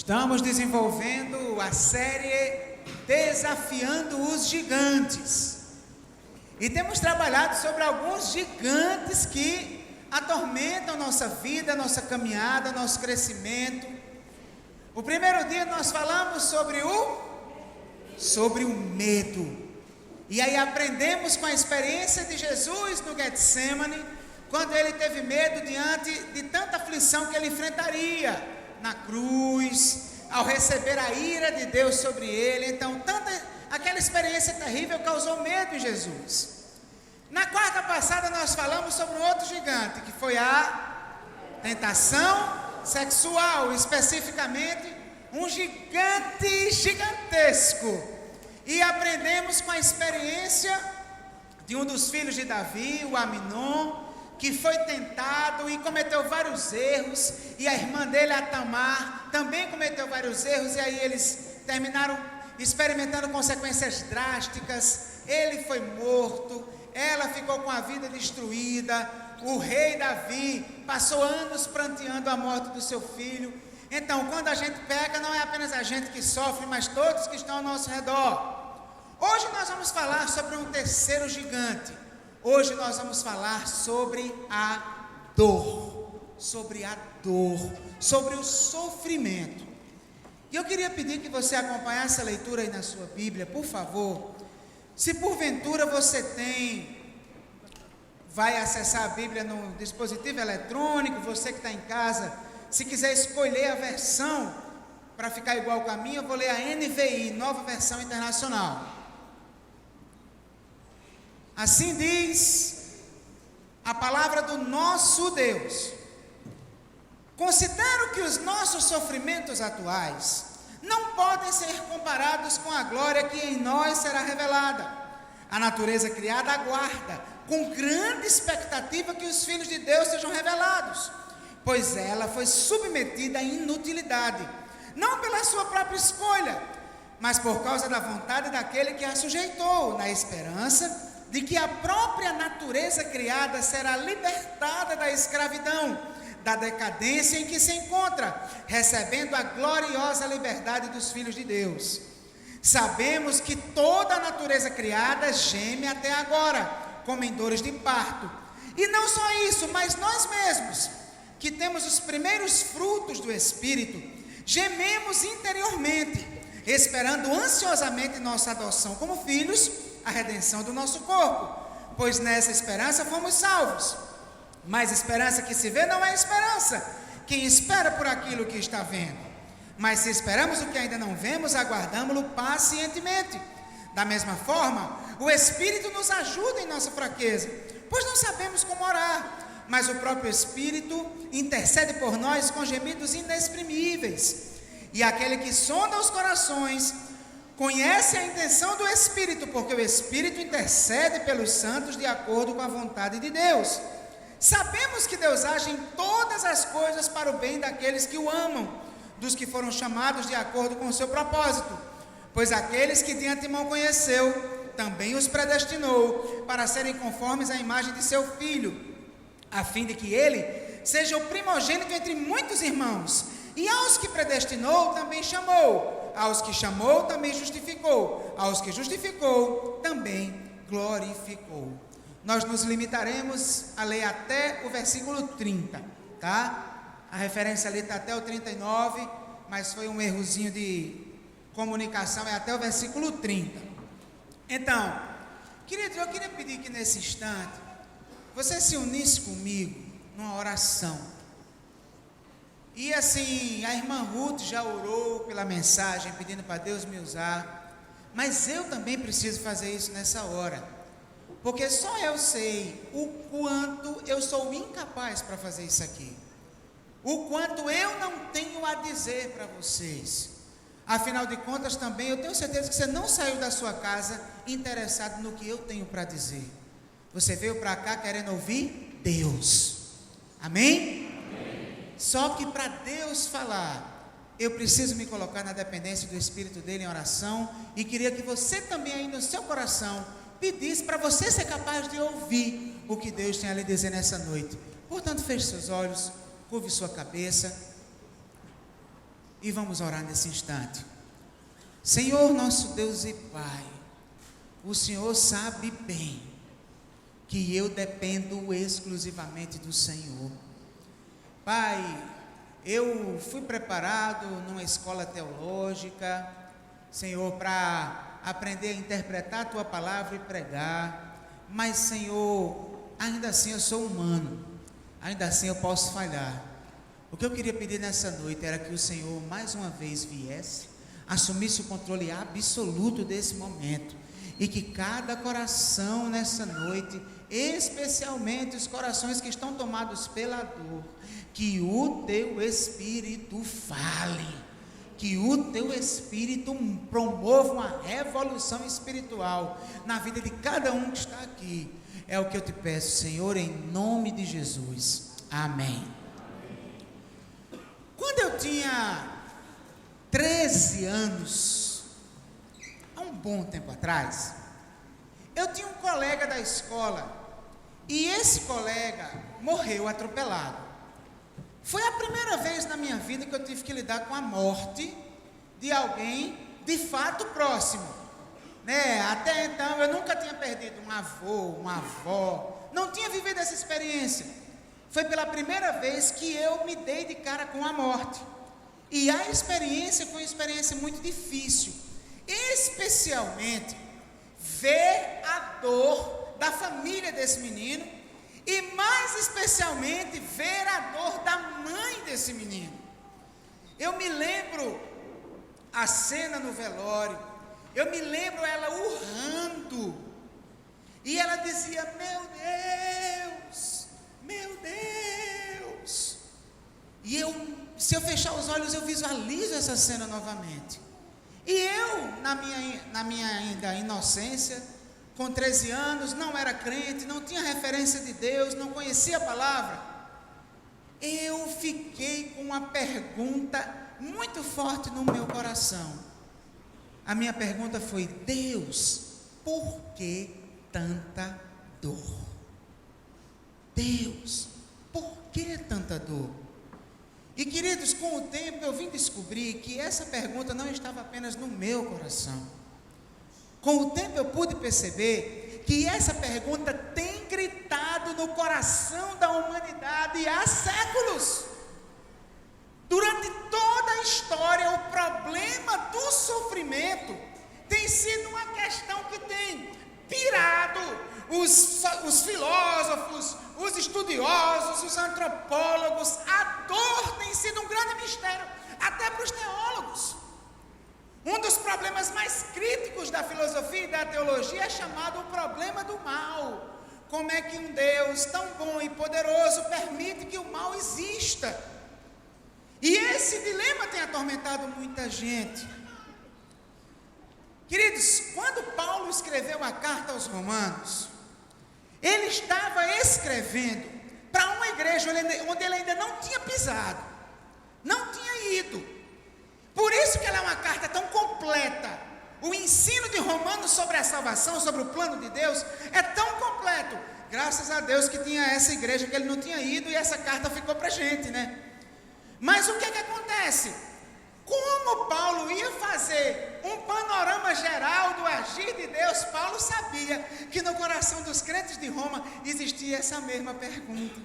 Estamos desenvolvendo a série Desafiando os Gigantes. E temos trabalhado sobre alguns gigantes que atormentam nossa vida, nossa caminhada, nosso crescimento. O primeiro dia nós falamos sobre o medo. E aí aprendemos com a experiência de Jesus no Getsemane, quando ele teve medo diante de tanta aflição que ele enfrentaria na cruz, ao receber a ira de Deus sobre ele. Então, aquela experiência terrível causou medo em Jesus. Na quarta passada nós falamos sobre um outro gigante, que foi a tentação sexual, especificamente um gigante gigantesco. E aprendemos com a experiência de um dos filhos de Davi, o Aminon, que foi tentado e cometeu vários erros, e a irmã dele, a Tamar, também cometeu vários erros, e aí eles terminaram experimentando consequências drásticas. Ele foi morto, ela ficou com a vida destruída, o rei Davi passou anos pranteando a morte do seu filho. Então, quando a gente peca, não é apenas a gente que sofre, mas todos que estão ao nosso redor. Hoje nós vamos falar sobre um terceiro gigante. Hoje nós vamos falar sobre a dor, sobre o sofrimento. E eu queria pedir que você acompanhasse a leitura aí na sua Bíblia, por favor. Se porventura você vai acessar a Bíblia no dispositivo eletrônico, você que está em casa, se quiser escolher a versão para ficar igual com a minha, eu vou ler a NVI, Nova Versão Internacional. Assim diz a palavra do nosso Deus: considero que os nossos sofrimentos atuais não podem ser comparados com a glória que em nós será revelada. A natureza criada aguarda com grande expectativa que os filhos de Deus sejam revelados, pois ela foi submetida à inutilidade, não pela sua própria escolha, mas por causa da vontade daquele que a sujeitou, na esperança de que a própria natureza criada será libertada da escravidão, da decadência em que se encontra, recebendo a gloriosa liberdade dos filhos de Deus. Sabemos que toda a natureza criada geme até agora, como em dores de parto. E não só isso, mas nós mesmos, que temos os primeiros frutos do Espírito, gememos interiormente, esperando ansiosamente nossa adoção como filhos, a redenção do nosso corpo, pois nessa esperança fomos salvos. Mas esperança que se vê não é esperança. Quem espera por aquilo que está vendo? Mas se esperamos o que ainda não vemos, aguardamo-lo pacientemente. Da mesma forma, o Espírito nos ajuda em nossa fraqueza, pois não sabemos como orar, mas o próprio Espírito intercede por nós com gemidos inexprimíveis. E aquele que sonda os corações conhece a intenção do Espírito, porque o Espírito intercede pelos santos de acordo com a vontade de Deus. Sabemos que Deus age em todas as coisas para o bem daqueles que o amam, dos que foram chamados de acordo com o seu propósito. Pois aqueles que de antemão conheceu, também os predestinou para serem conformes à imagem de seu Filho, a fim de que ele seja o primogênito entre muitos irmãos. E aos que predestinou, também chamou. Aos que chamou, também justificou. Aos que justificou, também glorificou. Nós nos limitaremos a ler até o versículo 30, tá? A referência ali está até o 39, mas foi um errozinho de comunicação, é até o versículo 30. Então, querido, eu queria pedir que nesse instante, você se unisse comigo numa oração. E assim, a irmã Ruth já orou pela mensagem, pedindo para Deus me usar, mas eu também preciso fazer isso nessa hora, porque só eu sei o quanto eu sou incapaz para fazer isso aqui, o quanto eu não tenho a dizer para vocês. Afinal de contas, também eu tenho certeza que você não saiu da sua casa interessado no que eu tenho para dizer. Você veio para cá querendo ouvir Deus. Amém? Só que para Deus falar, eu preciso me colocar na dependência do Espírito dele em oração, e queria que você também aí no seu coração pedisse para você ser capaz de ouvir o que Deus tem a lhe dizer nessa noite. Portanto, feche seus olhos, curve sua cabeça. e vamos orar nesse instante. Senhor, nosso Deus e Pai, o Senhor sabe bem que eu dependo exclusivamente do Senhor. Pai, eu fui preparado numa escola teológica, Senhor, para aprender a interpretar a Tua palavra e pregar, mas, Senhor, ainda assim eu sou humano, ainda assim eu posso falhar. O que eu queria pedir nessa noite era que o Senhor mais uma vez viesse, assumisse o controle absoluto desse momento, e que cada coração nessa noite, especialmente os corações que estão tomados pela dor, que o Teu Espírito fale, que o Teu Espírito promova uma revolução espiritual na vida de cada um que está aqui. É o que eu te peço, Senhor, em nome de Jesus. Amém. Quando eu tinha 13 anos, há um bom tempo atrás, eu tinha um colega da escola, e esse colega morreu atropelado. Foi a primeira vez na minha vida que eu tive que lidar com a morte de alguém de fato próximo, né? Até então eu nunca tinha perdido um avô, uma avó, não tinha vivido essa experiência. Foi pela primeira vez que eu me dei de cara com a morte, e a experiência foi uma experiência muito difícil, especialmente ver a dor da família desse menino, e mais especialmente ver a dor da mãe desse menino. Eu me lembro a cena no velório, eu me lembro ela urrando, e ela dizia: meu Deus, e se eu fechar os olhos eu visualizo essa cena novamente. E eu, na minha ainda inocência, com 13 anos, não era crente, não tinha referência de Deus, não conhecia a palavra, eu fiquei com uma pergunta muito forte no meu coração. A minha pergunta foi: Deus, por que tanta dor? Deus, por que tanta dor? E queridos, com o tempo eu vim descobrir que essa pergunta não estava apenas no meu coração. Com o tempo eu pude perceber que essa pergunta tem gritado no coração da humanidade há séculos. Durante toda a história, o problema do sofrimento tem sido uma questão que tem pirado os filósofos, os estudiosos, os antropólogos. A dor tem sido um grande mistério, até para os teólogos. Um dos problemas mais críticos da filosofia e da teologia é chamado o problema do mal. Como é que um Deus tão bom e poderoso permite que o mal exista? E esse dilema tem atormentado muita gente. Queridos, quando Paulo escreveu a carta aos Romanos, ele estava escrevendo para uma igreja onde ele ainda não tinha pisado, não tinha ido. Por isso que ela é uma carta tão completa. O ensino de Romanos sobre a salvação, sobre o plano de Deus, é tão completo. Graças a Deus que tinha essa igreja que ele não tinha ido, e essa carta ficou para a gente, né? Mas o que acontece? Como Paulo ia fazer um panorama geral do agir de Deus, Paulo sabia que no coração dos crentes de Roma existia essa mesma pergunta.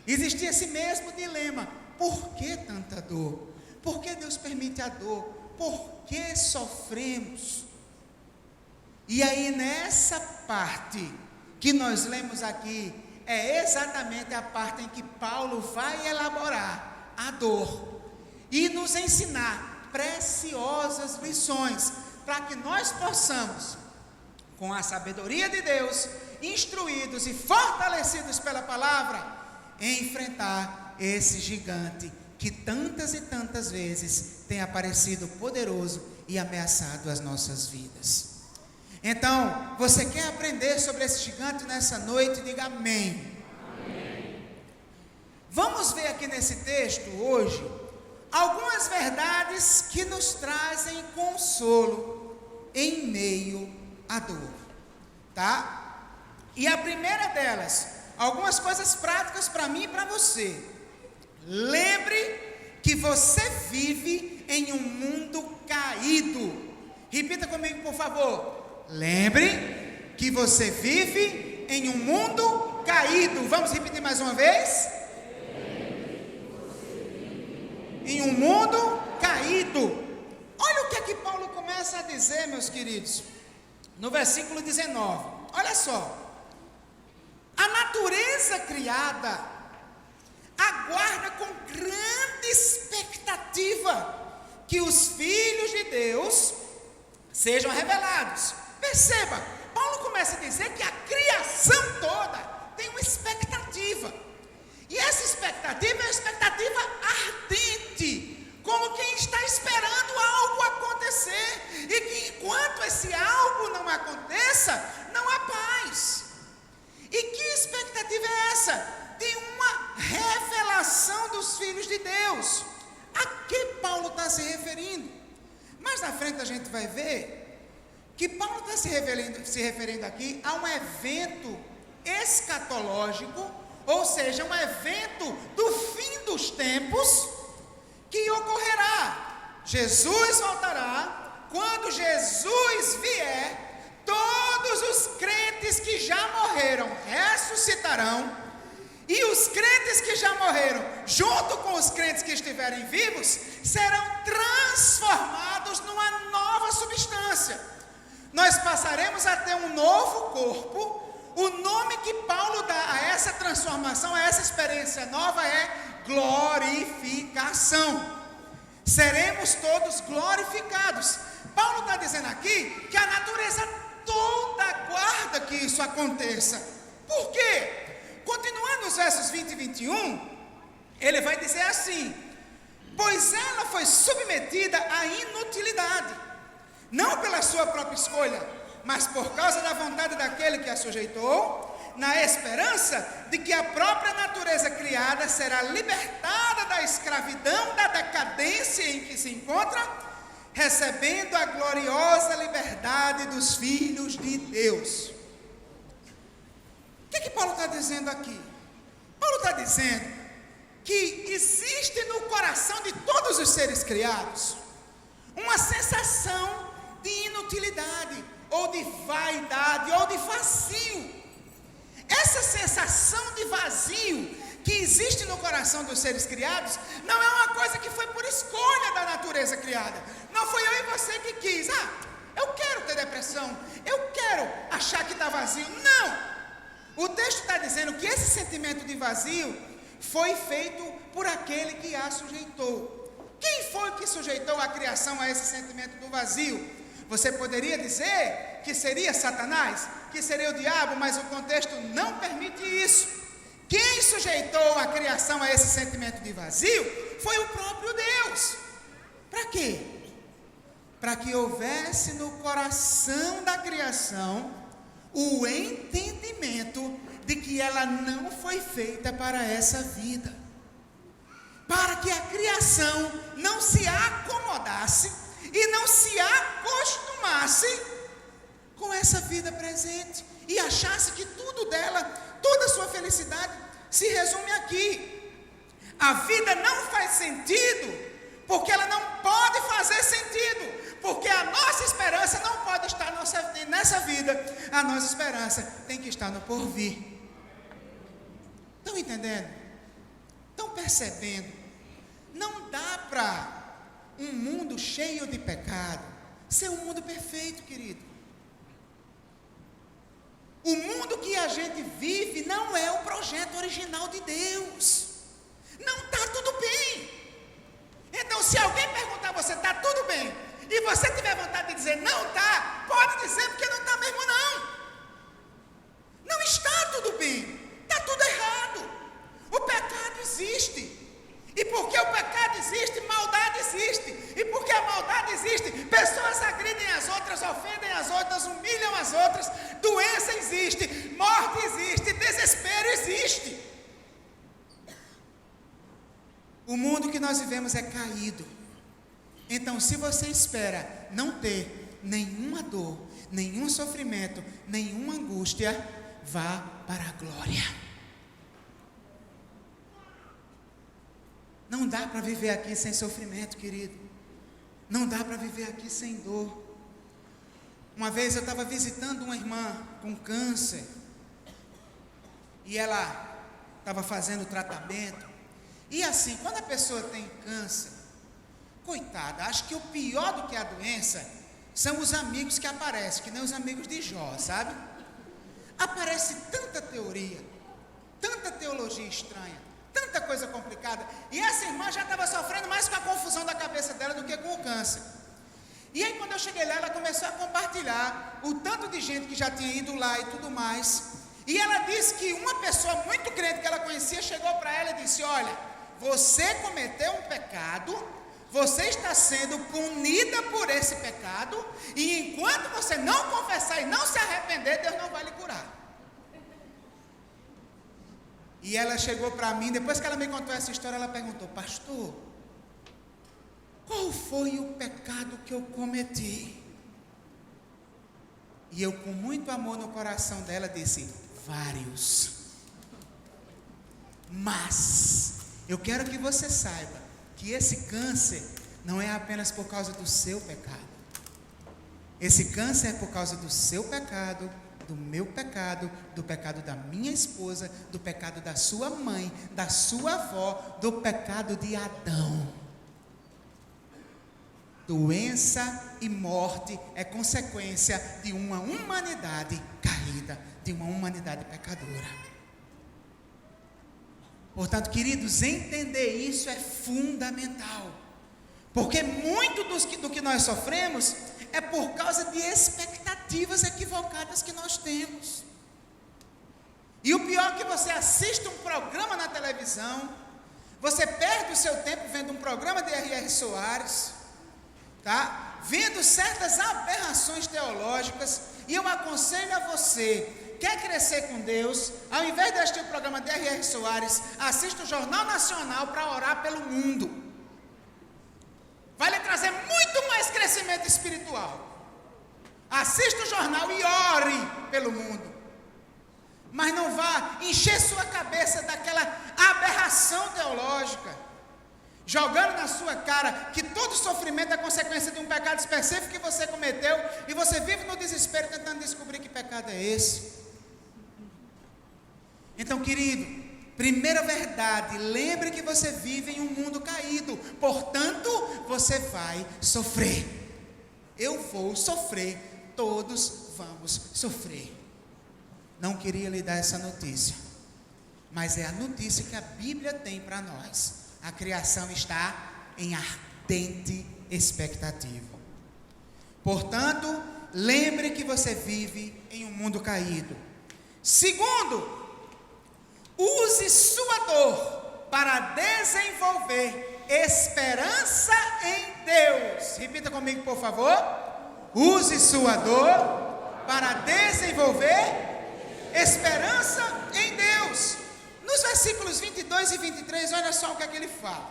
Existia esse mesmo dilema: por que tanta dor? Por que Deus permite a dor? Por que sofremos? E aí nessa parte que nós lemos aqui, é exatamente a parte em que Paulo vai elaborar a dor e nos ensinar preciosas lições, para que nós possamos, com a sabedoria de Deus, instruídos e fortalecidos pela palavra, enfrentar esse gigante que tantas e tantas vezes tem aparecido poderoso e ameaçado as nossas vidas. Então, você quer aprender sobre esse gigante nessa noite? Diga amém. Amém. Vamos ver aqui nesse texto hoje algumas verdades que nos trazem consolo em meio à dor, tá? E a primeira delas, algumas coisas práticas para mim e para você. Lembre que você vive em um mundo caído. Repita comigo, por favor. Lembre que você vive em um mundo caído. Vamos repetir mais uma vez? Em um mundo caído. Olha o que é que Paulo começa a dizer, meus queridos, no versículo 19. Olha só. A natureza criada aguarda com grande expectativa que os filhos de Deus sejam revelados. Perceba, Paulo começa a dizer que a criação toda tem uma expectativa. E essa expectativa é uma expectativa ardente, como quem está esperando algo acontecer, e que enquanto esse algo não aconteça, não há paz. E que expectativa é essa? De uma revelação dos filhos de Deus. A que Paulo está se referindo? Mais na frente a gente vai ver que Paulo está se referindo aqui a um evento escatológico, ou seja, um evento do fim dos tempos que ocorrerá. Jesus voltará. Quando Jesus vier, todos os crentes que já morreram ressuscitarão, e os crentes que já morreram, junto com os crentes que estiverem vivos, serão transformados numa nova substância. Nós passaremos a ter um novo corpo. O nome que Paulo dá a essa transformação, a essa experiência nova, é glorificação. Seremos todos glorificados. Paulo está dizendo aqui que a natureza toda aguarda que isso aconteça. Por quê? Continuando os versos 20 e 21, ele vai dizer assim: pois ela foi submetida à inutilidade, não pela sua própria escolha, mas por causa da vontade daquele que a sujeitou, na esperança de que a própria natureza criada será libertada da escravidão, da decadência em que se encontra, recebendo a gloriosa liberdade dos filhos de Deus. O que Paulo está dizendo aqui? Paulo está dizendo que existe no coração de todos os seres criados uma sensação de inutilidade, ou de vaidade, ou de vazio. Essa sensação de vazio que existe no coração dos seres criados não é uma coisa que foi por escolha da natureza criada. Não foi eu e você que quis. Eu quero ter depressão, eu quero achar que está vazio. Não! O texto está dizendo que esse sentimento de vazio foi feito por aquele que a sujeitou. Quem foi que sujeitou a criação a esse sentimento do vazio? Você poderia dizer que seria Satanás, que seria o diabo, mas o contexto não permite isso. Quem sujeitou a criação a esse sentimento de vazio foi o próprio Deus. Para quê? Para que houvesse no coração da criação o entendimento de que ela não foi feita para essa vida, para que a criação não se acomodasse e não se acostumasse com essa vida presente e achasse que tudo dela, toda a sua felicidade se resume aqui. A vida não faz sentido porque ela não pode fazer sentido, porque a nossa esperança não pode estar nessa vida. A nossa esperança tem que estar no porvir. Estão entendendo? Estão percebendo? Não dá para um mundo cheio de pecado ser um mundo perfeito, querido. O mundo que a gente vive não é o projeto original de Deus. Não está tudo bem. Então, se alguém perguntar a você, está tudo bem, e você tiver vontade de dizer, não está, pode dizer, porque não está mesmo não. Não está tudo bem, está tudo errado. O pecado existe. E porque o pecado existe, maldade existe. E porque a maldade existe, pessoas agridem as outras, ofendem as outras, humilham as outras. Doença existe, morte existe, desespero existe. O mundo que nós vivemos é caído. Então, se você espera não ter nenhuma dor, nenhum sofrimento, nenhuma angústia, vá para a glória. Não dá para viver aqui sem sofrimento, querido. Não dá para viver aqui sem dor. Uma vez eu estava visitando uma irmã com câncer, e ela estava fazendo tratamento. E assim, quando a pessoa tem câncer, coitada, acho que o pior do que a doença são os amigos que aparecem, que nem os amigos de Jó, sabe? Aparece tanta teoria, tanta teologia estranha, tanta coisa complicada, e essa irmã já estava sofrendo mais com a confusão da cabeça dela do que com o câncer. E aí quando eu cheguei lá, ela começou a compartilhar o tanto de gente que já tinha ido lá e tudo mais, e ela disse que uma pessoa muito crente que ela conhecia chegou para ela e disse: olha, você cometeu um pecado, você está sendo punida por esse pecado, e enquanto você não confessar e não se arrepender, Deus não vai lhe curar. E ela chegou para mim, depois que ela me contou essa história, ela perguntou: pastor, qual foi o pecado que eu cometi? E eu, com muito amor no coração dela, disse: vários. Mas eu quero que você saiba que esse câncer não é apenas por causa do seu pecado. Esse câncer é por causa do seu pecado, do meu pecado, do pecado da minha esposa, do pecado da sua mãe, da sua avó, do pecado de Adão. Doença e morte é consequência de uma humanidade caída, de uma humanidade pecadora. Portanto, queridos, entender isso é fundamental, porque muito do que nós sofremos é por causa de expectativas equivocadas que nós temos. E o pior é que você assiste um programa na televisão, você perde o seu tempo vendo um programa de R.R. Soares, tá? Vendo certas aberrações teológicas, e eu aconselho a você: quer crescer com Deus? Ao invés de assistir o programa de R.R. Soares, assista o Jornal Nacional para orar pelo mundo. Vai lhe trazer muito mais crescimento espiritual. Assista o jornal e ore pelo mundo. Mas não vá encher sua cabeça daquela aberração teológica, jogando na sua cara que todo sofrimento é consequência de um pecado específico que você cometeu, e você vive no desespero tentando descobrir que pecado é esse. Então, querido, primeira verdade, lembre que você vive em um mundo caído, portanto, você vai sofrer. Eu vou sofrer, todos vamos sofrer. Não queria lhe dar essa notícia, mas é a notícia que a Bíblia tem para nós. A criação está em ardente expectativa. Portanto, lembre que você vive em um mundo caído. Segundo, use sua dor para desenvolver esperança em Deus. Repita comigo, por favor. Use sua dor para desenvolver esperança em Deus. Nos versículos 22 e 23, olha só o que é que ele fala.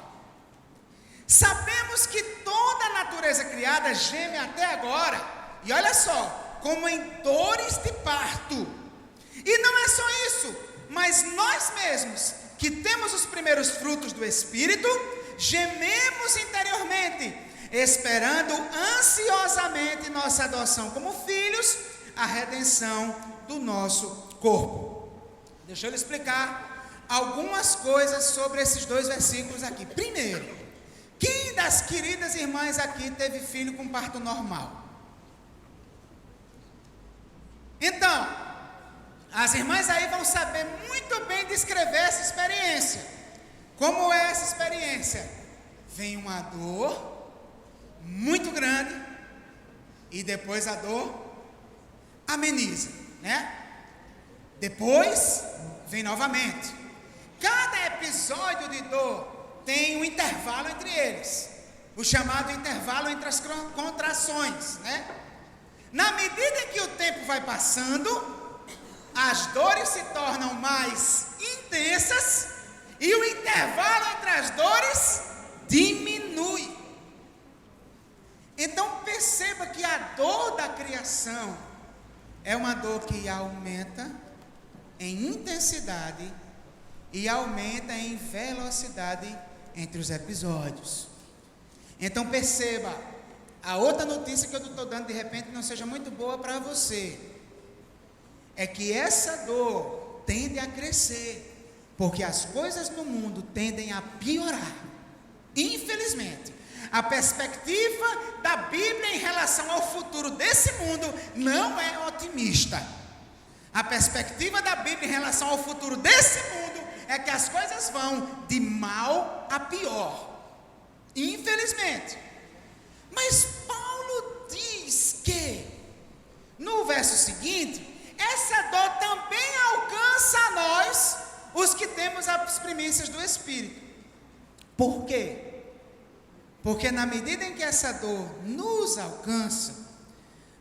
Sabemos que toda a natureza criada geme até agora, e olha só, como em dores de parto. E não é só isso, mas nós mesmos, que temos os primeiros frutos do Espírito, gememos interiormente, esperando ansiosamente nossa adoção como filhos, a redenção do nosso corpo. Deixa eu lhe explicar algumas coisas sobre esses dois versículos aqui. Primeiro, quem das queridas irmãs aqui teve filho com parto normal? Então, as irmãs aí vão saber muito bem descrever essa experiência. Como é essa experiência? Vem uma dor muito grande e depois a dor ameniza, né? Depois vem novamente. Cada episódio de dor tem um intervalo entre eles, o chamado intervalo entre as contrações, né? Na medida que o tempo vai passando, as dores se tornam mais intensas e o intervalo entre as dores diminui. Então perceba que a dor da criação é uma dor que aumenta em intensidade e aumenta em velocidade entre os episódios. Então perceba, a outra notícia que eu estou dando de repente não seja muito boa para você, é que essa dor tende a crescer, porque as coisas no mundo tendem a piorar. Infelizmente, a perspectiva da Bíblia em relação ao futuro desse mundo não é otimista. A perspectiva da Bíblia em relação ao futuro desse mundo é que as coisas vão de mal a pior. Infelizmente. Mas Paulo diz que, no verso seguinte, essa dor também alcança a nós, os que temos as primícias do Espírito. Por quê? Porque na medida em que essa dor nos alcança,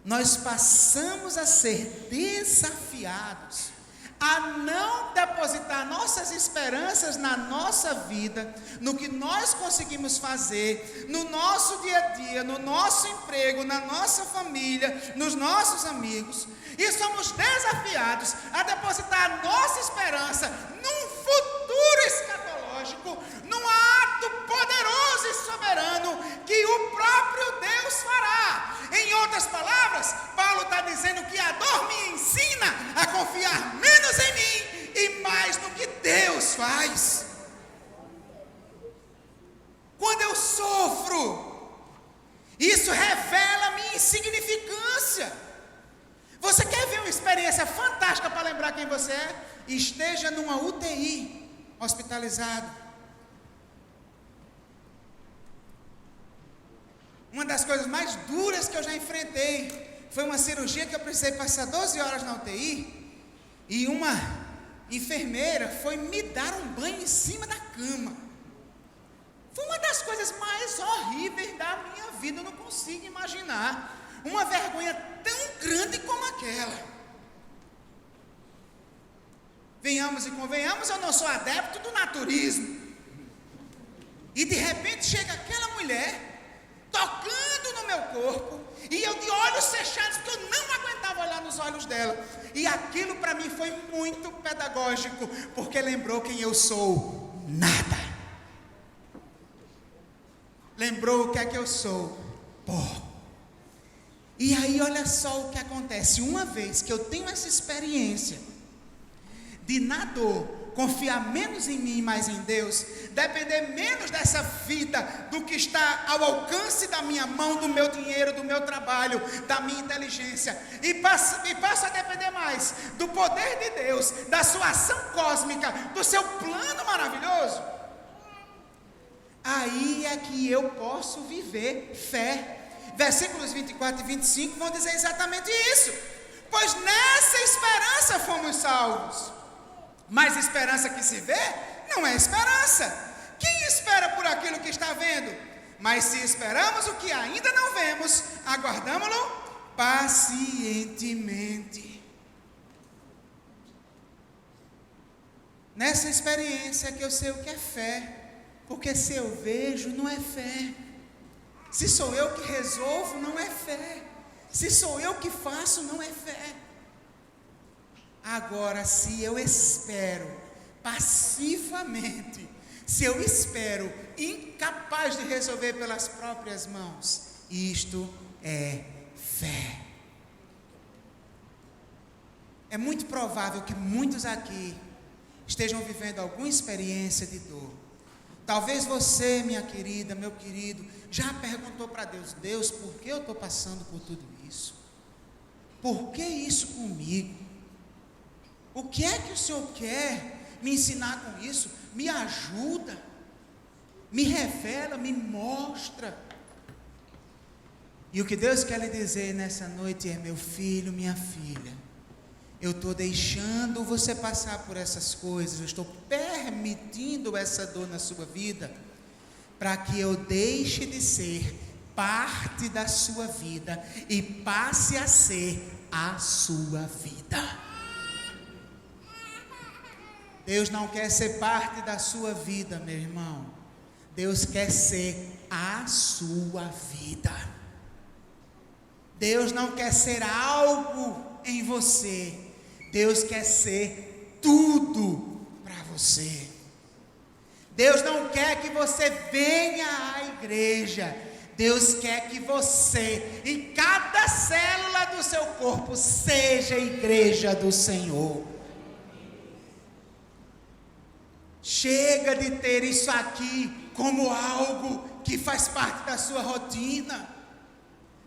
nós passamos a ser desafiados a não depositar nossas esperanças na nossa vida, no que nós conseguimos fazer, no nosso dia a dia, no nosso emprego, na nossa família, nos nossos amigos, e somos desafiados a depositar a nossa esperança num futuro escatológico, num ato poderoso e soberano que o próprio Deus fará. Em outras palavras, Paulo está dizendo que a dor me ensina a confiar menos em mim e mais no que Deus faz. Quando eu sofro, isso revela a minha insignificância. Você quer ver uma experiência fantástica para lembrar quem você é? Esteja numa UTI, hospitalizado. Uma das coisas mais duras que eu já enfrentei foi uma cirurgia que eu precisei passar 12 horas na UTI, e uma enfermeira foi me dar um banho em cima da cama. Foi uma das coisas mais horríveis da minha vida, eu não consigo imaginar uma vergonha tão grande como aquela. Venhamos e convenhamos, eu não sou adepto do naturismo, e de repente chega aquela mulher tocando no meu corpo, e eu de olhos fechados, porque eu não aguentava olhar nos olhos dela, e aquilo para mim foi muito pedagógico, porque lembrou quem eu sou: nada. Lembrou o que é que eu sou: pó. E aí olha só o que acontece, uma vez que eu tenho essa experiência de na dor confiar menos em mim e mais em Deus, depender menos dessa vida, do que está ao alcance da minha mão, do meu dinheiro, do meu trabalho, da minha inteligência, e passo a depender mais do poder de Deus, da sua ação cósmica, do seu plano maravilhoso, aí é que eu posso viver fé. Versículos 24 e 25 vão dizer exatamente isso: pois nessa esperança fomos salvos. Mas esperança que se vê não é esperança. Quem espera por aquilo que está vendo? Mas se esperamos o que ainda não vemos, aguardamo-lo pacientemente. Nessa experiência que eu sei o que é fé, porque se eu vejo, não é fé. Se sou eu que resolvo, não é fé. Se sou eu que faço, não é fé. Agora, se eu espero passivamente, se eu espero incapaz de resolver pelas próprias mãos, isto é fé. É muito provável que muitos aqui estejam vivendo alguma experiência de dor. Talvez você, minha querida, meu querido, já perguntou para Deus: Deus, por que eu estou passando por tudo isso? Por que isso comigo? O que é que o Senhor quer me ensinar com isso? Me ajuda, me revela, me mostra. E o que Deus quer lhe dizer nessa noite é: meu filho, minha filha, eu estou deixando você passar por essas coisas, eu estou permitindo essa dor na sua vida, para que eu deixe de ser parte da sua vida e passe a ser a sua vida. Deus não quer ser parte da sua vida, meu irmão. Deus quer ser a sua vida. Deus não quer ser algo em você. Deus quer ser tudo para você. Deus não quer que você venha à igreja. Deus quer que você, em cada célula do seu corpo, seja a igreja do Senhor. Chega de ter isso aqui como algo que faz parte da sua rotina.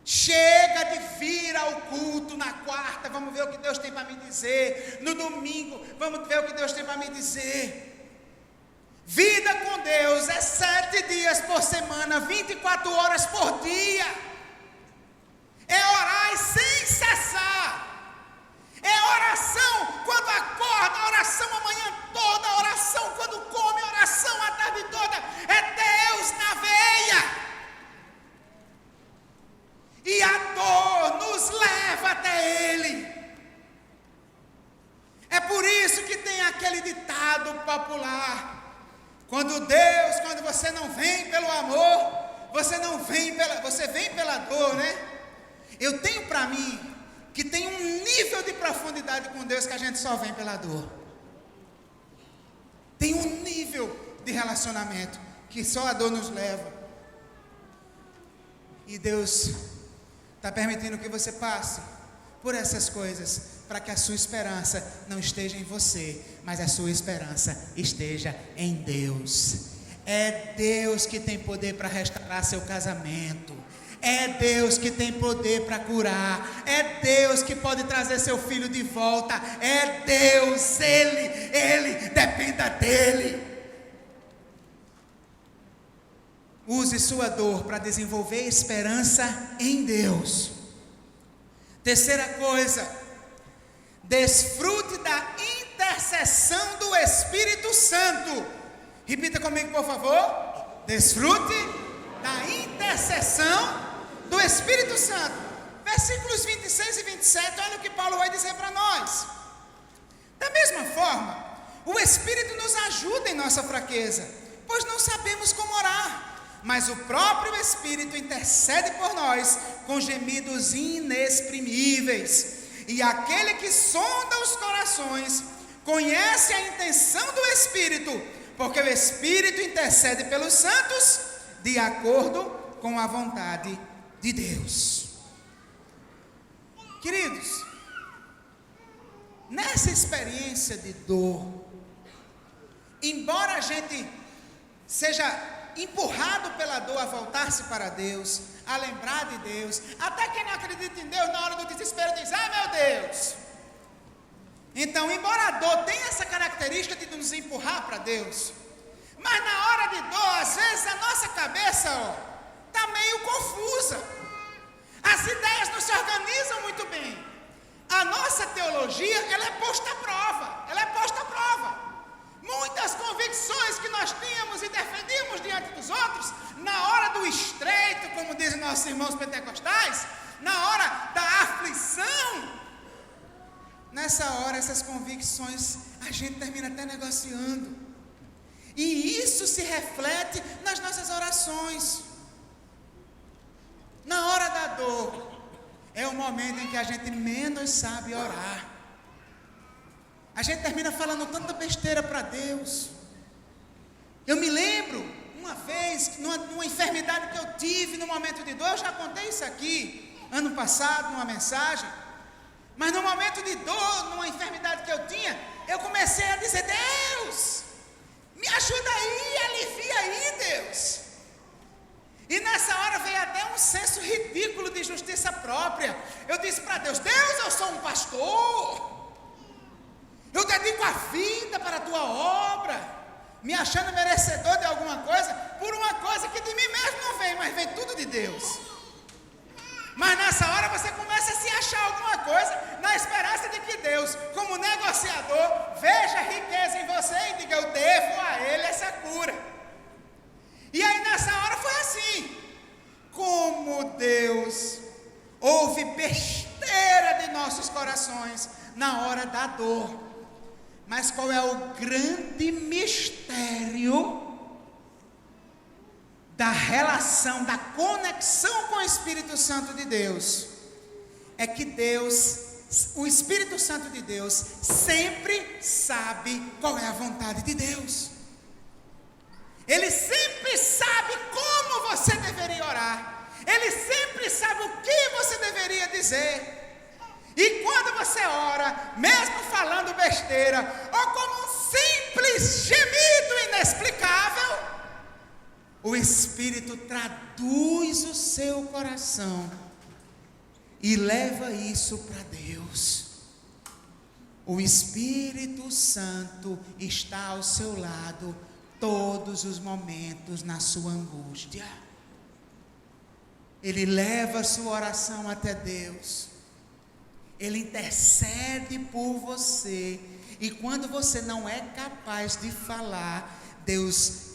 Chega de vir ao culto na quarta, vamos ver o que Deus tem para me dizer. No domingo, vamos ver o que Deus tem para me dizer. Vida com Deus é 7 dias por semana, 24 horas por dia. É orar sem cessar. É oração quando acorda, oração a manhã toda, oração quando come, oração a tarde toda. É Deus na veia. E a dor nos leva até Ele. É por isso que tem aquele ditado popular: quando você não vem pelo amor, você vem pela dor, né? Eu tenho para mim que tem um nível de profundidade com Deus que a gente só vem pela dor. Tem um nível de relacionamento que só a dor nos leva. E Deus está permitindo que você passe por essas coisas, para que a sua esperança não esteja em você, mas a sua esperança esteja em Deus. É Deus que tem poder para restaurar seu casamento. É Deus que tem poder para curar. É Deus que pode trazer seu filho de volta. É Deus, Ele, dependa dEle. Use sua dor para desenvolver esperança em Deus. Terceira coisa, desfrute da intercessão do Espírito Santo. Repita comigo, por favor. Desfrute da intercessão do Espírito Santo. Versículos 26 e 27, olha o que Paulo vai dizer para nós. Da mesma forma, o Espírito nos ajuda em nossa fraqueza, pois não sabemos como orar, mas o próprio Espírito intercede por nós com gemidos inexprimíveis. E aquele que sonda os corações conhece a intenção do Espírito, porque o Espírito intercede pelos santos de acordo com a vontade de Deus. Queridos, nessa experiência de dor, embora a gente seja empurrado pela dor a voltar-se para Deus, a lembrar de Deus, até quem não acredita em Deus na hora do desespero diz: ai meu Deus. Então, embora a dor tenha essa característica de nos empurrar para Deus, mas na hora de dor, às vezes a nossa cabeça está meio confusa, as ideias não se organizam muito bem, a nossa teologia ela é posta à prova, muitas convicções que nós tínhamos e defendíamos diante dos outros, na hora do estreito, como dizem nossos irmãos pentecostais, na hora da aflição, nessa hora essas convicções a gente termina até negociando, e isso se reflete nas nossas orações. Na hora da dor é o momento em que a gente menos sabe orar. A gente termina falando tanta besteira para Deus. Eu me lembro uma vez, numa enfermidade que eu tive no momento de dor, eu já contei isso aqui ano passado numa mensagem, mas no momento de dor, numa enfermidade que eu tinha, eu comecei a dizer: Deus, me ajuda aí, alivia aí, Deus. E nessa hora veio até um senso ridículo de justiça própria. Eu disse para Deus: Deus, eu sou um pastor, eu dedico a vida para a tua obra, me achando merecedor de alguma coisa, por uma coisa que de mim mesmo não vem, mas vem tudo de Deus. Mas nessa hora você começa a se achar alguma coisa, na esperança de que Deus, como negociador, veja a riqueza em você e diga: eu devo a Ele essa cura. E aí nessa hora foi assim, como Deus ouve besteira de nossos corações na hora da dor. Mas qual é o grande mistério da relação, da conexão com o Espírito Santo de Deus? É que o Espírito Santo de Deus sempre sabe qual é a vontade de Deus. Ele sempre sabe como você deveria orar. Ele sempre sabe o que você deveria dizer. E quando você ora, mesmo falando besteira, ou como um simples gemido inexplicável, o Espírito traduz o seu coração e leva isso para Deus. O Espírito Santo está ao seu lado todos os momentos na sua angústia. Ele leva a sua oração até Deus. Ele intercede por você. E quando você não é capaz de falar, Deus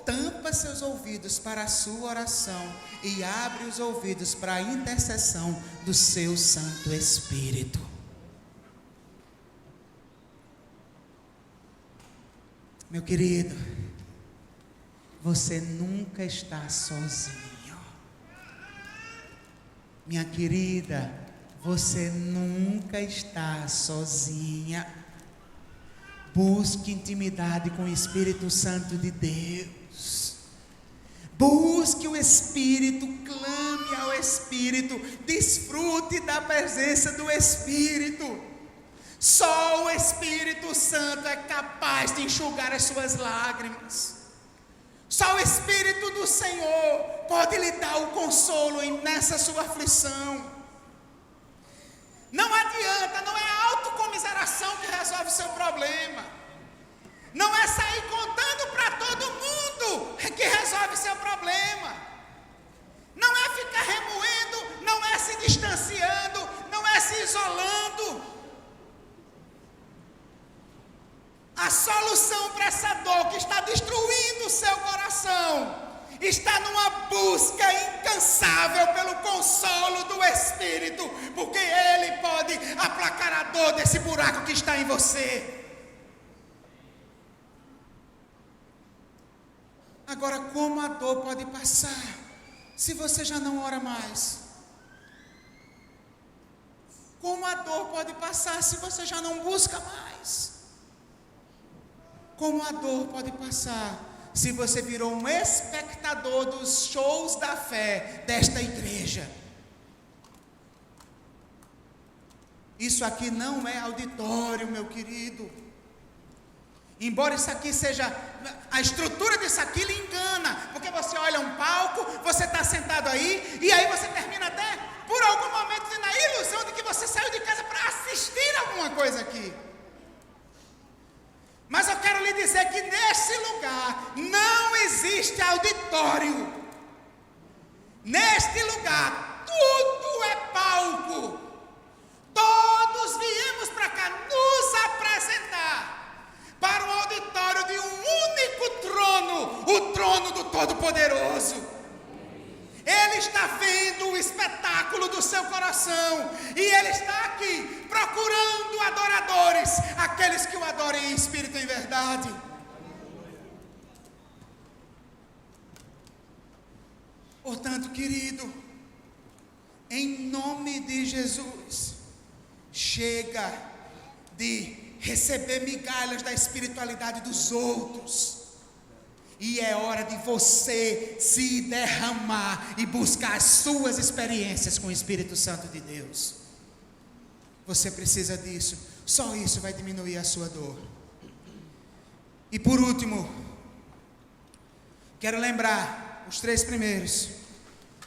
tampa seus ouvidos para a sua oração e abre os ouvidos para a intercessão do seu Santo Espírito. Meu querido, você nunca está sozinho. Minha querida, você nunca está sozinha. Busque intimidade com o Espírito Santo de Deus. Busque o Espírito, clame ao Espírito, desfrute da presença do Espírito. Só o Espírito Santo é capaz de enxugar as suas lágrimas. Só o Espírito do Senhor pode lhe dar o consolo nessa sua aflição. Não adianta, não é a autocomiseração que resolve o seu problema. Não é sair contando para todo mundo que resolve o seu problema. Não é ficar remoendo, não é se distanciando, não é se isolando. A solução para essa dor que está destruindo o seu coração está numa busca incansável pelo consolo do Espírito, porque Ele pode aplacar a dor desse buraco que está em você. Agora, como a dor pode passar se você já não ora mais? Como a dor pode passar se você já não busca mais? Como a dor pode passar se você virou um espectador dos shows da fé desta igreja? Isso aqui não é auditório, meu querido. Embora isso aqui seja, a estrutura disso aqui lhe engana, porque você olha um palco, você está sentado aí, e aí você termina até, por algum momento, na ilusão de que você saiu de casa para assistir alguma coisa aqui. Mas eu quero lhe dizer que nesse lugar não existe auditório. Neste lugar tudo é palco. Todos viemos para cá nos apresentar para o auditório de um único trono, o trono do Todo-Poderoso. Ele está vendo o espetáculo do seu coração e Ele está aqui procurando adoradores, aqueles que o adorem em espírito e em verdade. Portanto, querido, em nome de Jesus, chega de receber migalhas da espiritualidade dos outros. E é hora de você se derramar e buscar as suas experiências com o Espírito Santo de Deus. Você precisa disso. Só isso vai diminuir a sua dor. E por último, quero lembrar os 3 primeiros.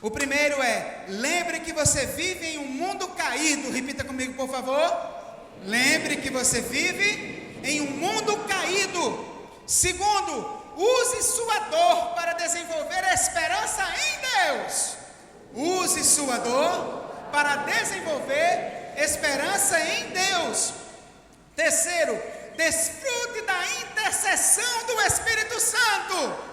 O primeiro é: lembre que você vive em um mundo caído. Repita comigo, por favor. Lembre que você vive em um mundo caído. Segundo, use sua dor para desenvolver esperança em Deus. Use sua dor para desenvolver esperança em Deus. Terceiro, desfrute da intercessão do Espírito Santo.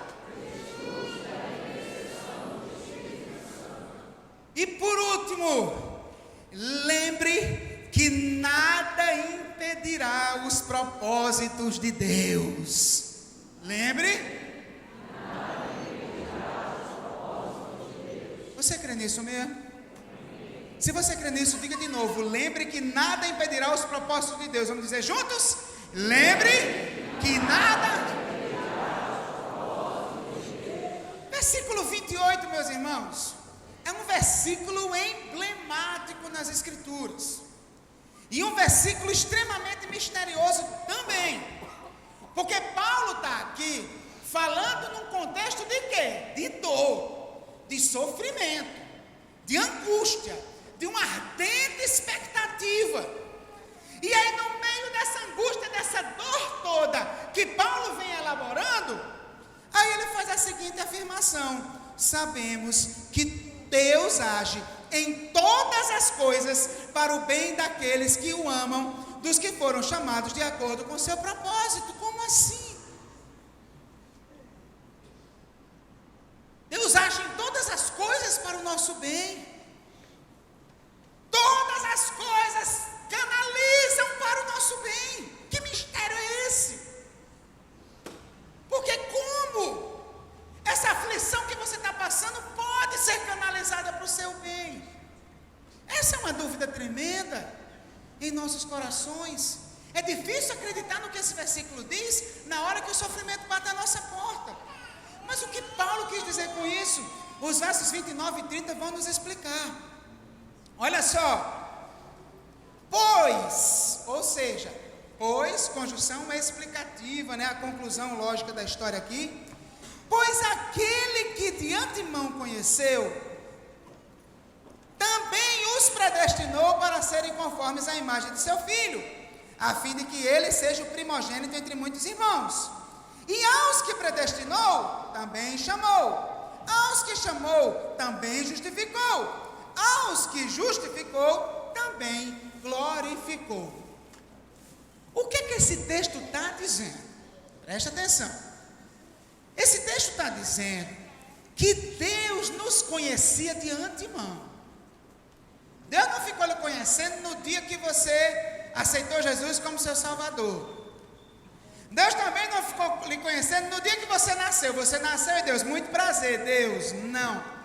E por último, lembre que nada impedirá os propósitos de Deus. Lembre? Você crê nisso mesmo? Se você crê nisso, diga de novo: lembre que nada impedirá os propósitos de Deus. Vamos dizer juntos? Lembre que nada. irmãos, é um versículo emblemático nas Escrituras. E um versículo extremamente misterioso também. Porque Paulo está aqui falando num contexto de quê? De dor, de sofrimento, de angústia, de uma ardente expectativa. E aí, no meio dessa angústia, dessa dor toda que Paulo vem elaborando, aí ele faz a seguinte afirmação: sabemos que Deus age em todas as coisas para o bem daqueles que o amam, dos que foram chamados de acordo com o seu propósito. Como assim? Deus age em todas as coisas para o nosso bem. Todas as coisas canalizam para o nosso bem. Que mistério é esse? Porque como essa aflição que você está passando pode ser canalizada para o seu bem? Essa é uma dúvida tremenda em nossos corações. É difícil acreditar no que esse versículo diz na hora que o sofrimento bate à nossa porta. Mas o que Paulo quis dizer com isso? Os versos 29 e 30 vão nos explicar. Olha só. Pois, ou seja, pois, conjunção explicativa, né? A conclusão lógica da história aqui. Pois aquele que de antemão conheceu, também os predestinou para serem conformes à imagem de seu filho, a fim de que ele seja o primogênito entre muitos irmãos. E aos que predestinou, também chamou. Aos que chamou, também justificou. Aos que justificou, também glorificou. O que esse texto está dizendo? Preste atenção. Esse texto está dizendo que Deus nos conhecia de antemão. Deus não ficou lhe conhecendo no dia que você aceitou Jesus como seu Salvador. Deus também não ficou lhe conhecendo no dia que você nasceu. Você nasceu e Deus, muito prazer, Deus. Não.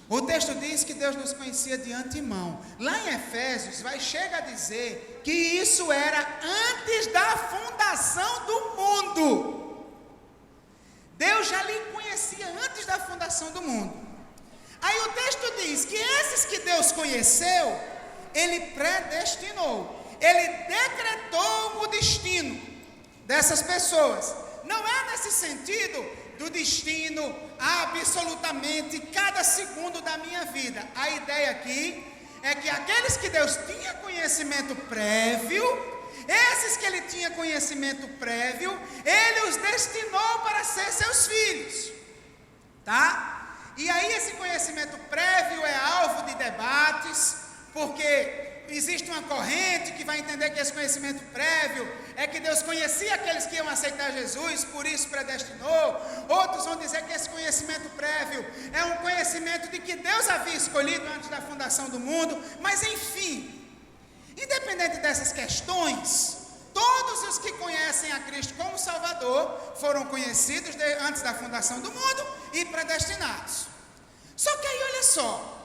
O texto diz que Deus nos conhecia de antemão. Lá em Efésios, chega a dizer que isso era antes da fundação do mundo. Deus já lhe conhecia antes da fundação do mundo. Aí o texto diz que esses que Deus conheceu, Ele predestinou. Ele decretou o destino dessas pessoas. Não é nesse sentido do destino absolutamente cada segundo da minha vida. A ideia aqui é que aqueles que Deus tinha conhecimento prévio, esses que Ele tinha conhecimento prévio, Ele os destinou para ser seus filhos, tá? E aí esse conhecimento prévio é alvo de debates, porque existe uma corrente que vai entender que esse conhecimento prévio é que Deus conhecia aqueles que iam aceitar Jesus, por isso predestinou. Outros vão dizer que esse conhecimento prévio é um conhecimento de que Deus havia escolhido antes da fundação do mundo. Mas enfim, independente dessas questões, todos os que conhecem a Cristo como Salvador foram conhecidos antes da fundação do mundo e predestinados. Só que aí olha só,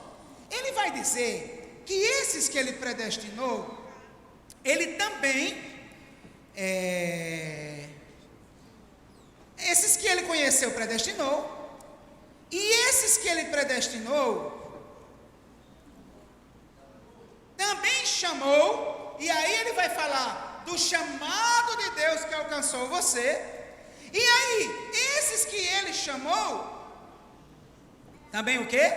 ele vai dizer que esses que Ele predestinou, Ele também, esses que Ele conheceu predestinou, e esses que Ele predestinou, também chamou. E aí ele vai falar do chamado de Deus que alcançou você. E aí, esses que Ele chamou, também o quê?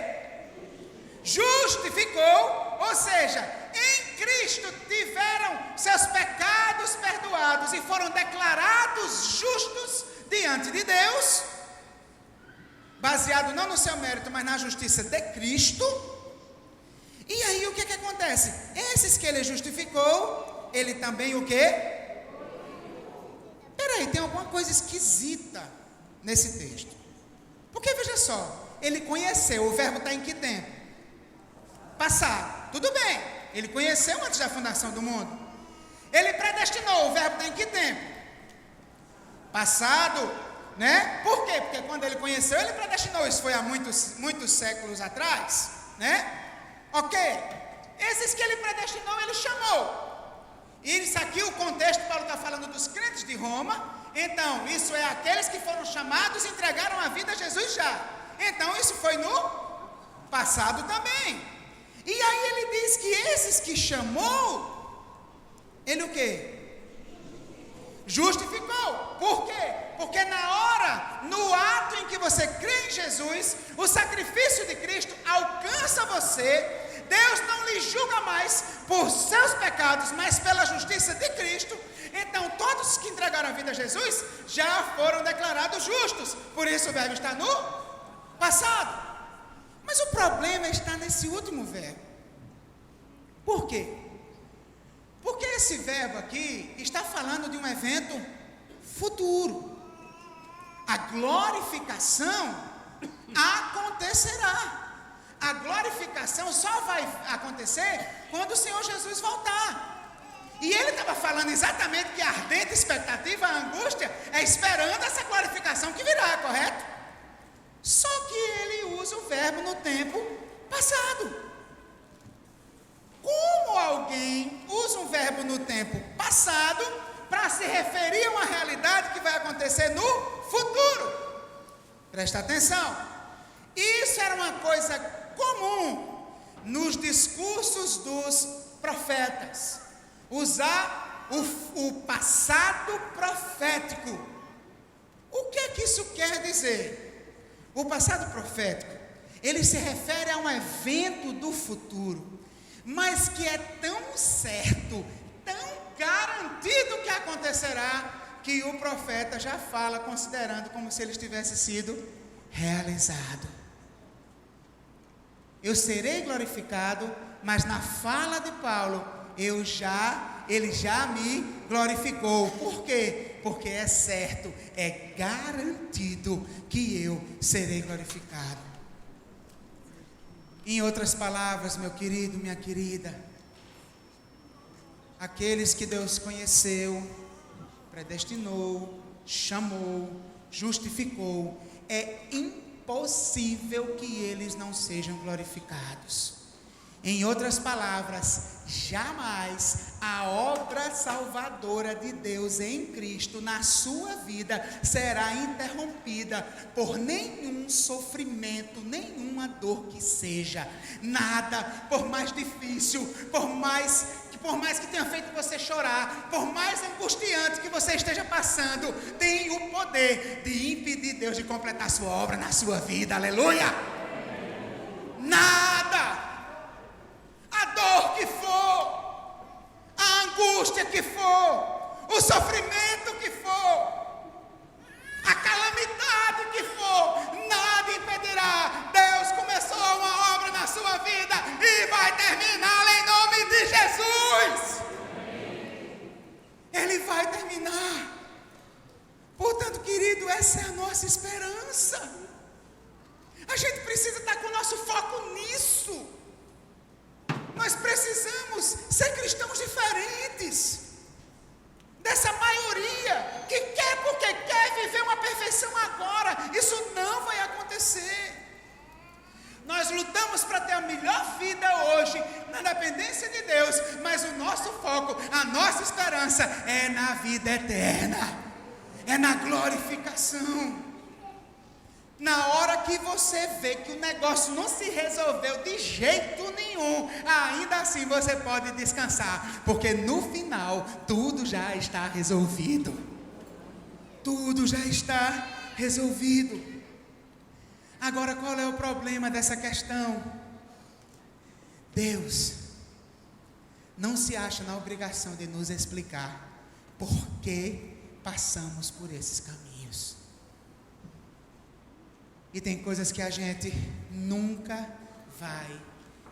Justificou. Ou seja, em Cristo tiveram seus pecados perdoados e foram declarados justos diante de Deus, baseado não no seu mérito, mas na justiça de Cristo. E aí o que acontece? Esses que Ele justificou, Ele também o quê? Peraí, tem alguma coisa esquisita nesse texto. Porque veja só, Ele conheceu, o verbo está em que tempo? Passado. Tudo bem, Ele conheceu antes da fundação do mundo. Ele predestinou, o verbo está em que tempo? Passado, né? Por quê? Porque quando Ele conheceu, Ele predestinou. Isso foi há muitos séculos atrás, né? Ok, esses que Ele predestinou, Ele chamou. E isso aqui, o contexto, Paulo está falando dos crentes de Roma. Então, isso é aqueles que foram chamados e entregaram a vida a Jesus já. Então isso foi no passado também. E aí ele diz que esses que chamou, ele o quê? Justificou. Por quê? Porque na hora, no ato em que você crê em Jesus, o sacrifício de Cristo alcança você. Deus não lhe julga mais por seus pecados, mas pela justiça de Cristo. Então todos que entregaram a vida a Jesus já foram declarados justos. Por isso o verbo está no passado. Mas o problema está nesse último verbo. Por quê? Porque esse verbo aqui está falando de um evento futuro. A glorificação acontecerá. A glorificação só vai acontecer quando o Senhor Jesus voltar. E ele estava falando exatamente que a ardente expectativa, a angústia, é esperando essa glorificação que virá, correto? Só que ele usa o verbo no tempo passado. Como alguém usa um verbo no tempo passado para se referir a uma realidade que vai acontecer no futuro? Presta atenção. Isso era uma coisa comum nos discursos dos profetas. Usar o passado profético. O que é que isso quer dizer? O passado profético, ele se refere a um evento do futuro, mas que é tão certo, tão garantido que acontecerá, que o profeta já fala considerando como se ele tivesse sido realizado. Eu serei glorificado, mas na fala de Paulo, ele já me glorificou. Por quê? Porque é certo, é garantido que eu serei glorificado. Em outras palavras, meu querido, minha querida, aqueles que Deus conheceu, predestinou, chamou, justificou, é impossível que eles não sejam glorificados. Em outras palavras, jamais a obra salvadora de Deus em Cristo na sua vida será interrompida por nenhum sofrimento, nenhuma dor que seja. Nada, por mais difícil, por mais que tenha feito você chorar, por mais angustiante que você esteja passando, tem o poder de impedir Deus de completar sua obra na sua vida. Aleluia! Nada! A dor que for, a angústia que for, o sofrimento que for, a calamidade que for, nada impedirá. Deus começou uma obra na sua vida e vai terminá-la em nome de Jesus. Ele vai terminar. Portanto, querido, essa é a nossa esperança. A gente precisa estar com o nosso foco nisso. Nós precisamos ser cristãos diferentes dessa maioria que quer porque quer viver uma perfeição agora. Isso não vai acontecer. Nós lutamos para ter a melhor vida hoje, na dependência de Deus, mas o nosso foco, a nossa esperança é na vida eterna, é na glorificação. Na hora que você vê que o negócio não se resolveu de jeito nenhum, ainda assim você pode descansar, porque no final tudo já está resolvido. Tudo já está resolvido. Agora, qual é o problema dessa questão? Deus não se acha na obrigação de nos explicar por que passamos por esses caminhos. E tem coisas que a gente nunca vai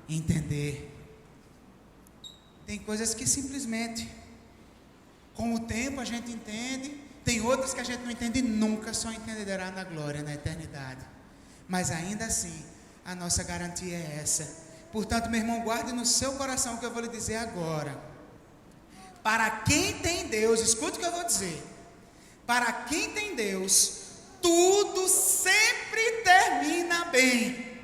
entender. Tem coisas que simplesmente, com o tempo a gente entende. Tem outras que a gente não entende nunca, só entenderá na glória, na eternidade. Mas ainda assim, a nossa garantia é essa. Portanto, meu irmão, guarde no seu coração o que eu vou lhe dizer agora. Para quem tem Deus, escute o que eu vou dizer. Para quem tem Deus, tudo sempre termina bem.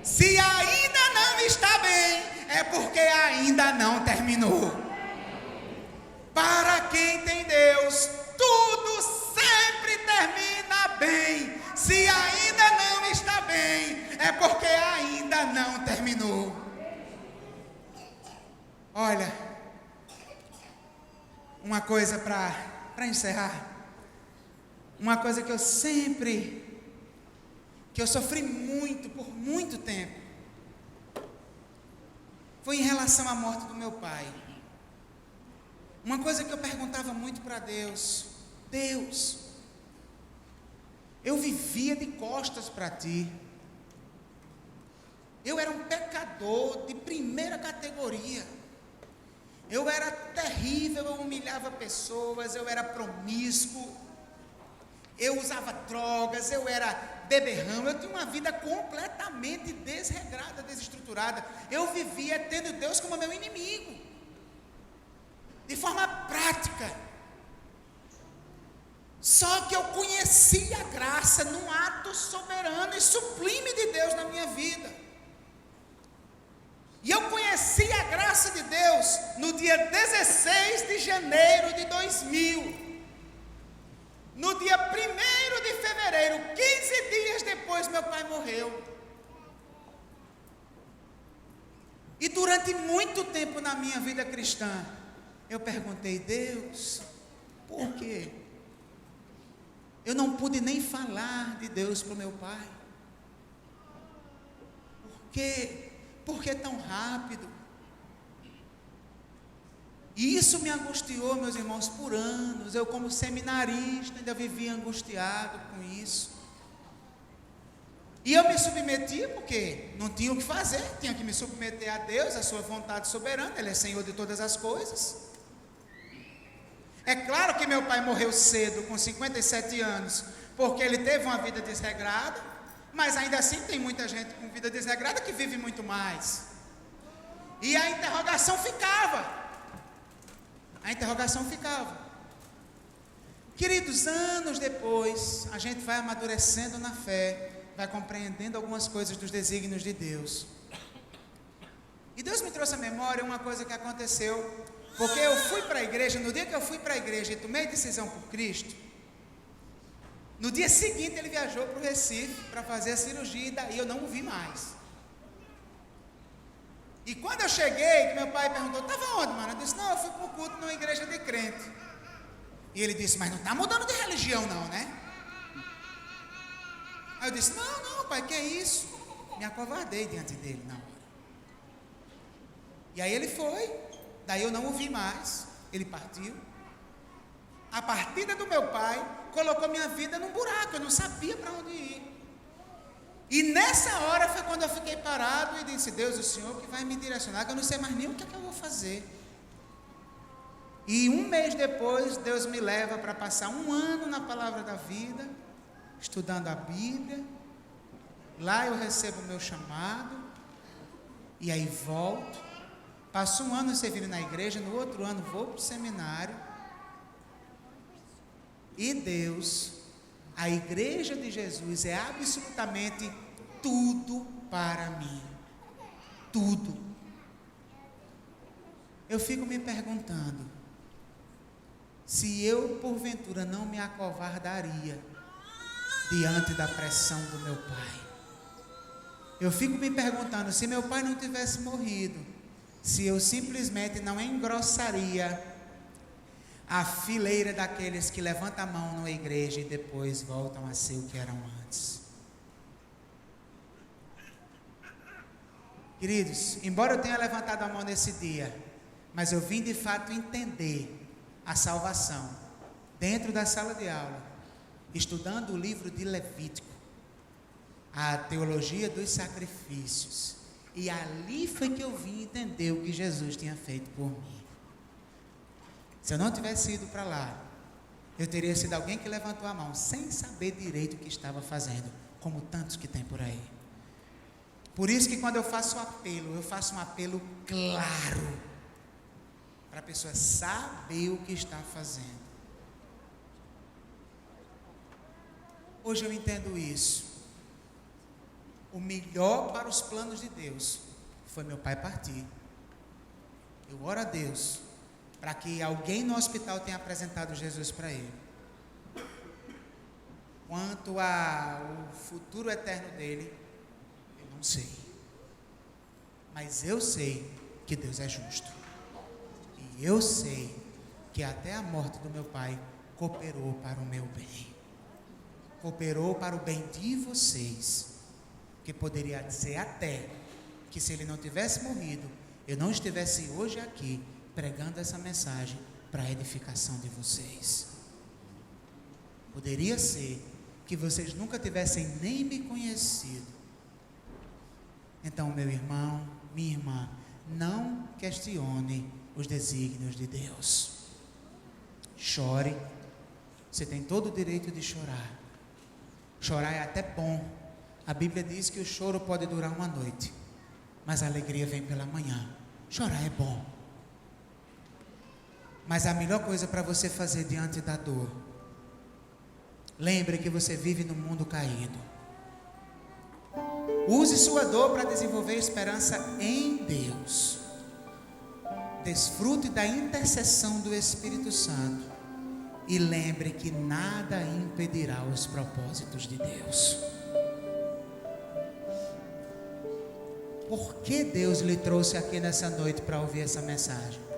Se ainda não está bem, é porque ainda não terminou. Para quem tem Deus, tudo sempre termina bem. Se ainda não está bem, é porque ainda não terminou. Olha, uma coisa para encerrar. Uma coisa que eu sofri muito, por muito tempo, foi em relação à morte do meu pai. Uma coisa que eu perguntava muito para Deus: Deus, eu vivia de costas para ti, eu era um pecador de primeira categoria, eu era terrível, eu humilhava pessoas, eu era promíscuo, eu usava drogas, eu era beberrão, eu tinha uma vida completamente desregrada, desestruturada. Eu vivia tendo Deus como meu inimigo, de forma prática. Só que eu conheci a graça num ato soberano e sublime de Deus na minha vida. E eu conheci a graça de Deus no dia 16 de janeiro de 2000. No dia 1º de fevereiro, 15 dias depois, meu pai morreu. E durante muito tempo na minha vida cristã, eu perguntei: Deus, por quê? Eu não pude nem falar de Deus para o meu pai. Por quê? Por que tão rápido? E isso me angustiou, meus irmãos, por anos. Eu, como seminarista, ainda vivia angustiado com isso. E eu me submeti porque não tinha o que fazer, tinha que me submeter a Deus, a sua vontade soberana. Ele é Senhor de todas as coisas. É claro que meu pai morreu cedo, com 57 anos, porque ele teve uma vida desregrada, mas ainda assim tem muita gente com vida desregrada que vive muito mais. E a interrogação ficava. Queridos, anos depois, a gente vai amadurecendo na fé, vai compreendendo algumas coisas dos desígnios de Deus. E Deus me trouxe à memória uma coisa que aconteceu, porque eu fui para a igreja, no dia que eu fui para a igreja e tomei decisão por Cristo, no dia seguinte ele viajou para o Recife para fazer a cirurgia, e daí eu não o vi mais. E quando eu cheguei, meu pai perguntou: estava onde, mano? Eu disse: não, eu fui para o culto numa igreja de crente. E ele disse: mas não está mudando de religião não, né? Aí eu disse: não, pai, que é isso? Me acovardei diante dele na hora. E aí ele foi, daí eu não o vi mais, ele partiu. A partida do meu pai colocou minha vida num buraco, eu não sabia para onde ir. E nessa hora foi quando eu fiquei parado e disse: Deus, o Senhor que vai me direcionar, que eu não sei mais nem o que é que eu vou fazer. E um mês depois, Deus me leva para passar 1 ano na Palavra da Vida, estudando a Bíblia. Lá eu recebo o meu chamado, e aí volto. Passo 1 ano servindo na igreja, no outro ano vou para o seminário. E Deus, a igreja de Jesus é absolutamente tudo para mim. Tudo. Eu fico me perguntando, se eu porventura não me acovardaria diante da pressão do meu pai. Eu fico me perguntando, se meu pai não tivesse morrido, se eu simplesmente não engrossaria a fileira daqueles que levantam a mão na igreja e depois voltam a ser o que eram antes. Queridos, embora eu tenha levantado a mão nesse dia, mas eu vim de fato entender a salvação dentro da sala de aula, estudando o livro de Levítico, a teologia dos sacrifícios, e ali foi que eu vim entender o que Jesus tinha feito por mim. Se eu não tivesse ido para lá, eu teria sido alguém que levantou a mão sem saber direito o que estava fazendo, como tantos que tem por aí. Por isso que quando eu faço um apelo claro, para a pessoa saber o que está fazendo. Hoje eu entendo isso. O melhor para os planos de Deus foi meu pai partir. Eu oro a Deus para que alguém no hospital tenha apresentado Jesus para ele. Quanto ao futuro eterno dele, eu não sei. Mas eu sei que Deus é justo. E eu sei que até a morte do meu pai cooperou para o meu bem. Cooperou para o bem de vocês. Que poderia dizer até que se ele não tivesse morrido, eu não estivesse hoje aqui pregando essa mensagem para a edificação de vocês. Poderia ser que vocês nunca tivessem nem me conhecido. Então, meu irmão, minha irmã, não questione os desígnios de Deus. Chore. Você tem todo o direito de chorar. Chorar é até bom. A Bíblia diz que o choro pode durar uma noite, mas a alegria vem pela manhã. Chorar é bom. Mas a melhor coisa para você fazer diante da dor, lembre que você vive num mundo caído. Use sua dor para desenvolver esperança em Deus. Desfrute da intercessão do Espírito Santo. E lembre que nada impedirá os propósitos de Deus. Por que Deus lhe trouxe aqui nessa noite para ouvir essa mensagem?